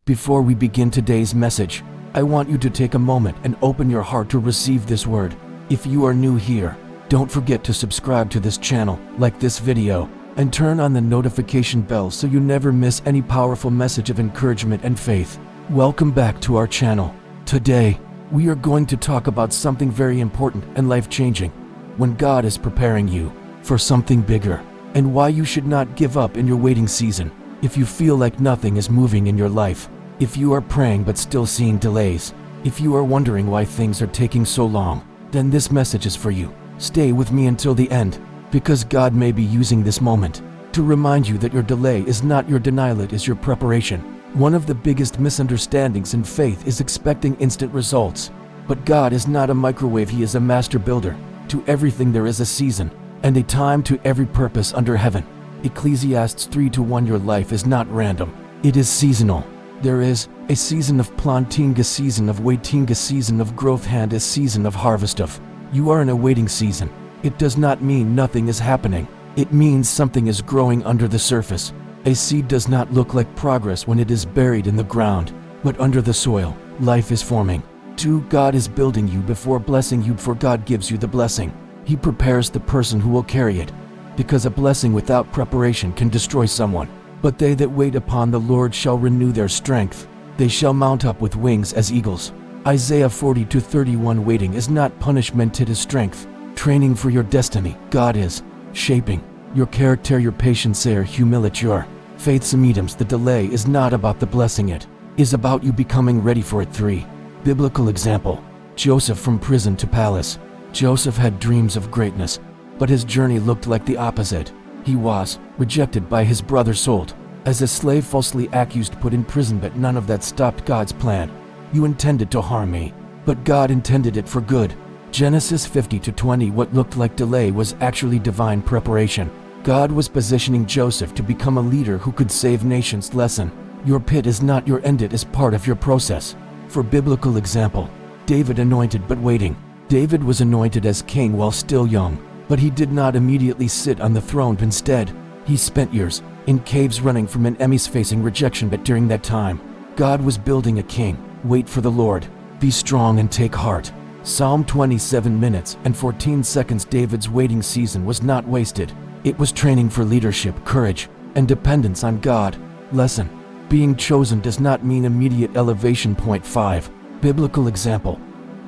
Before we begin today's message, I want you to take a moment and open your heart to receive this word. If you are new here, don't forget to subscribe to this channel, like this video, and turn on the notification bell so you never miss any powerful message of encouragement and faith. Welcome back to our channel. Today, we are going to talk about something very important and life-changing. When God is preparing you for something bigger, and why you should not give up in your waiting season. If you feel like nothing is moving in your life, if you are praying but still seeing delays, if you are wondering why things are taking so long, then this message is for you. Stay with me until the end, because God may be using this moment to remind you that your delay is not your denial, it is your preparation. One of the biggest misunderstandings in faith is expecting instant results. But God is not a microwave, He is a master builder. To everything there is a season, and a time to every purpose under heaven. Ecclesiastes 3:1. Your life is not random, it is seasonal. There is a season of planting, a season of waiting, a season of growth, and a season of harvest of. You are in a waiting season. It does not mean nothing is happening. It means something is growing under the surface. A seed does not look like progress when it is buried in the ground, but under the soil, life is forming. 2. God is building you before blessing you, for God gives you the blessing. He prepares the person who will carry it, because a blessing without preparation can destroy someone. But they that wait upon the Lord shall renew their strength. They shall mount up with wings as eagles. Isaiah 40:31. Waiting is not punishment, it is strength. Training for your destiny. God is shaping your character, your patience, your humility, your faith. Sometimes the delay is not about the blessing, it is about you becoming ready for it. 3. Biblical example. Joseph from prison to palace. Joseph had dreams of greatness, but his journey looked like the opposite. He was rejected by his brother, sold as a slave, falsely accused, put in prison, but none of that stopped God's plan. You intended to harm me, but God intended it for good. Genesis 50:20. What looked like delay was actually divine preparation. God was positioning Joseph to become a leader who could save nations. Lesson. Your pit is not your end, it is part of your process. For biblical example, David anointed but waiting. David was anointed as king while still young, but he did not immediately sit on the throne. Instead, he spent years in caves running from enemies, facing rejection. But during that time, God was building a king. Wait for the Lord. Be strong and take heart. Psalm 27 minutes and 14 seconds. David's waiting season was not wasted. It was training for leadership, courage, and dependence on God. Lesson. Being chosen does not mean immediate elevation. Point 5. Biblical example.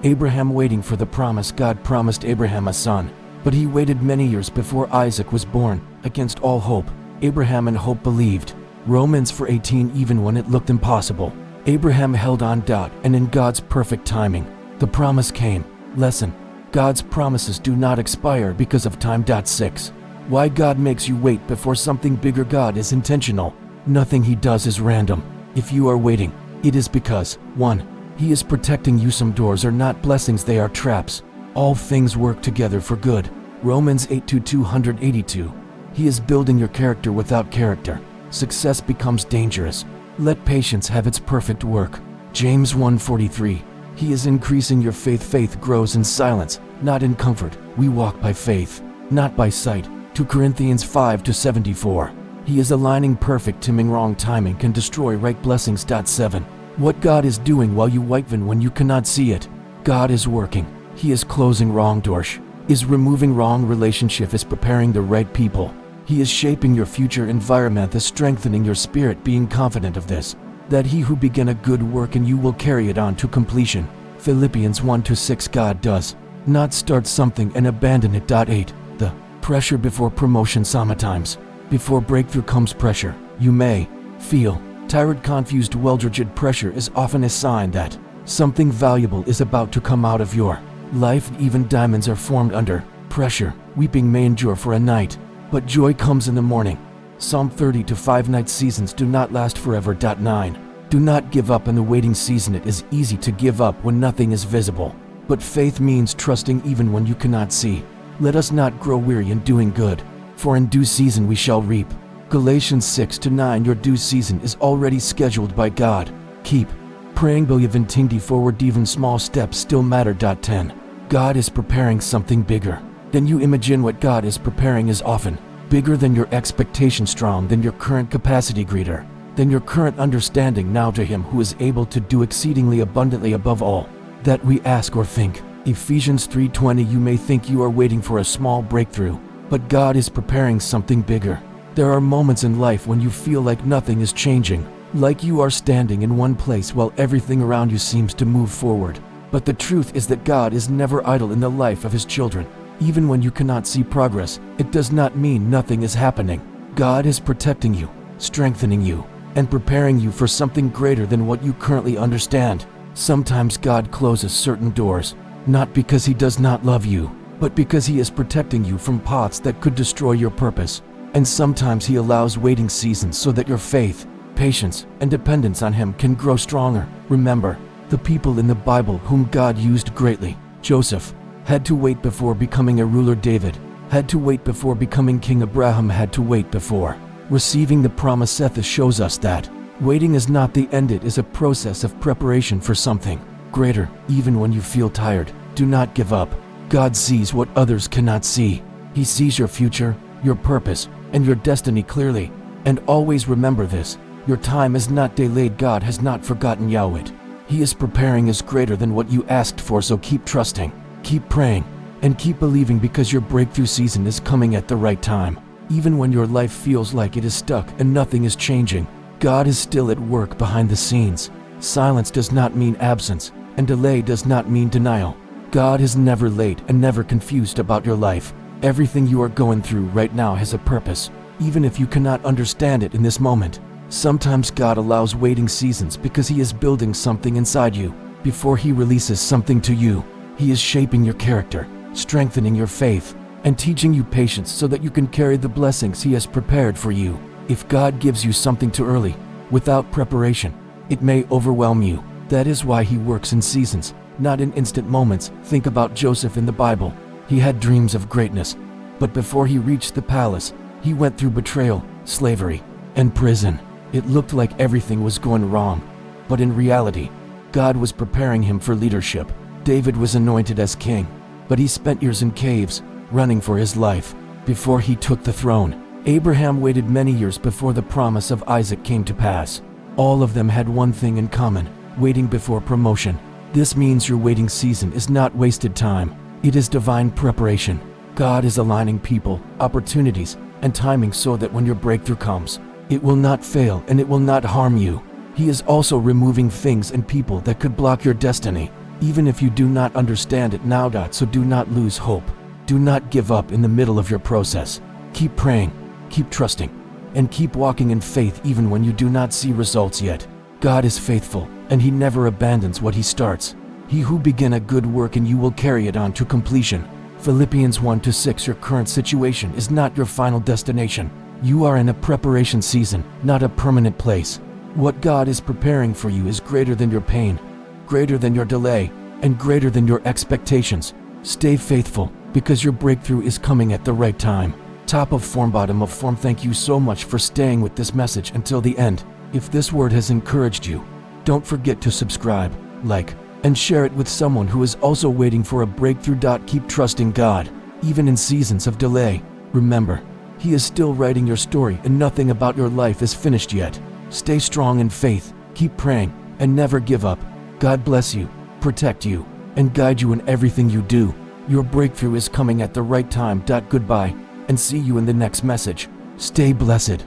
Abraham waiting for the promise. God promised Abraham a son, but he waited many years before Isaac was born. Against all hope, Abraham in hope believed. Romans 4:18. Even when it looked impossible, Abraham held on. And in God's perfect timing, the promise came. Lesson. God's promises do not expire because of time. 6. Why God makes you wait before something bigger. God is intentional. Nothing He does is random. If you are waiting, it is because 1. He is protecting you. Some doors are not blessings, they are traps. All things work together for good. Romans 8:282. He is building your character. Without character, success becomes dangerous. Let patience have its perfect work. James 1:43. He is increasing your faith. Faith grows in silence, not in comfort. We walk by faith, not by sight. 2 Corinthians 5:74. He is aligning perfect timing. Wrong timing can destroy right blessings. 7. What God is doing while you wait, when you cannot see it. God is working. He is closing wrong doors, is removing wrong relationship, is preparing the right people. He is shaping your future environment, is strengthening your spirit, being confident of this, that He who began a good work in you will carry it on to completion. Philippians 1:6. God does not start something and abandon it. 8. The pressure before promotion. Sometimes, before breakthrough comes pressure. You may feel tired, confused. Well-directed pressure is often a sign that something valuable is about to come out of your life. Even diamonds are formed under pressure. Weeping may endure for a night, but joy comes in the morning. Psalm 30:5. Night seasons do not last forever. 9. Do not give up in the waiting season. It is easy to give up when nothing is visible, but faith means trusting even when you cannot see. Let us not grow weary in doing good, for in due season we shall reap. Galatians 6:9. Your due season is already scheduled by God. Keep praying, believing forward. Even small steps still matter. 10. God is preparing something bigger than you imagine. What God is preparing is often bigger than your expectation, strong than your current capacity, greater than your current understanding now to him who is able to do exceedingly abundantly above all that we ask or think. Ephesians 3:20. You may think you are waiting for a small breakthrough, but God is preparing something bigger. There are moments in life when you feel like nothing is changing, like you are standing in one place while everything around you seems to move forward. But the truth is that God is never idle in the life of his children. Even when you cannot see progress, it does not mean nothing is happening. God is protecting you, strengthening you, and preparing you for something greater than what you currently understand. Sometimes God closes certain doors, not because he does not love you, but because he is protecting you from paths that could destroy your purpose. And sometimes he allows waiting seasons so that your faith, patience, and dependence on him can grow stronger. Remember, the people in the Bible whom God used greatly, Joseph, had to wait before becoming a ruler. David had to wait before becoming king. Abraham had to wait before receiving the promise. Seth shows us that waiting is not the end, it is a process of preparation for something greater. Even when you feel tired, do not give up. God sees what others cannot see. He sees your future, your purpose, and your destiny clearly. And always remember this, your time is not delayed. God has not forgotten Yahweh. He is preparing is greater than what you asked for, so keep trusting, keep praying, and keep believing, because your breakthrough season is coming at the right time. Even when your life feels like it is stuck and nothing is changing, God is still at work behind the scenes. Silence does not mean absence, and delay does not mean denial. God is never late and never confused about your life. Everything you are going through right now has a purpose, even if you cannot understand it in this moment. Sometimes God allows waiting seasons because he is building something inside you. Before he releases something to you, he is shaping your character, strengthening your faith, and teaching you patience so that you can carry the blessings he has prepared for you. If God gives you something too early, without preparation, it may overwhelm you. That is why he works in seasons, not in instant moments. Think about Joseph in the Bible. He had dreams of greatness, but before he reached the palace, he went through betrayal, slavery, and prison. It looked like everything was going wrong, but in reality, God was preparing him for leadership. David was anointed as king, but he spent years in caves, running for his life, before he took the throne. Abraham waited many years before the promise of Isaac came to pass. All of them had one thing in common: waiting before promotion. This means your waiting season is not wasted time. It is divine preparation. God is aligning people, opportunities, and timing so that when your breakthrough comes, it will not fail and it will not harm you. He is also removing things and people that could block your destiny, even if you do not understand it now. So do not lose hope. Do not give up in the middle of your process. Keep praying, keep trusting, and keep walking in faith even when you do not see results yet. God is faithful, and he never abandons what he starts. He who began a good work in you will carry it on to completion. Philippians 1-6. Your current situation is not your final destination. You are in a preparation season, not a permanent place. What God is preparing for you is greater than your pain, greater than your delay, and greater than your expectations. Stay faithful, because your breakthrough is coming at the right time. Top of form, bottom of form. Thank you so much for staying with this message until the end. If this word has encouraged you, don't forget to subscribe, like, and share it with someone who is also waiting for a breakthrough. Keep trusting God, even in seasons of delay. Remember, he is still writing your story and nothing about your life is finished yet. Stay strong in faith, keep praying, and never give up. God bless you, protect you, and guide you in everything you do. Your breakthrough is coming at the right time. Goodbye, and see you in the next message. Stay blessed.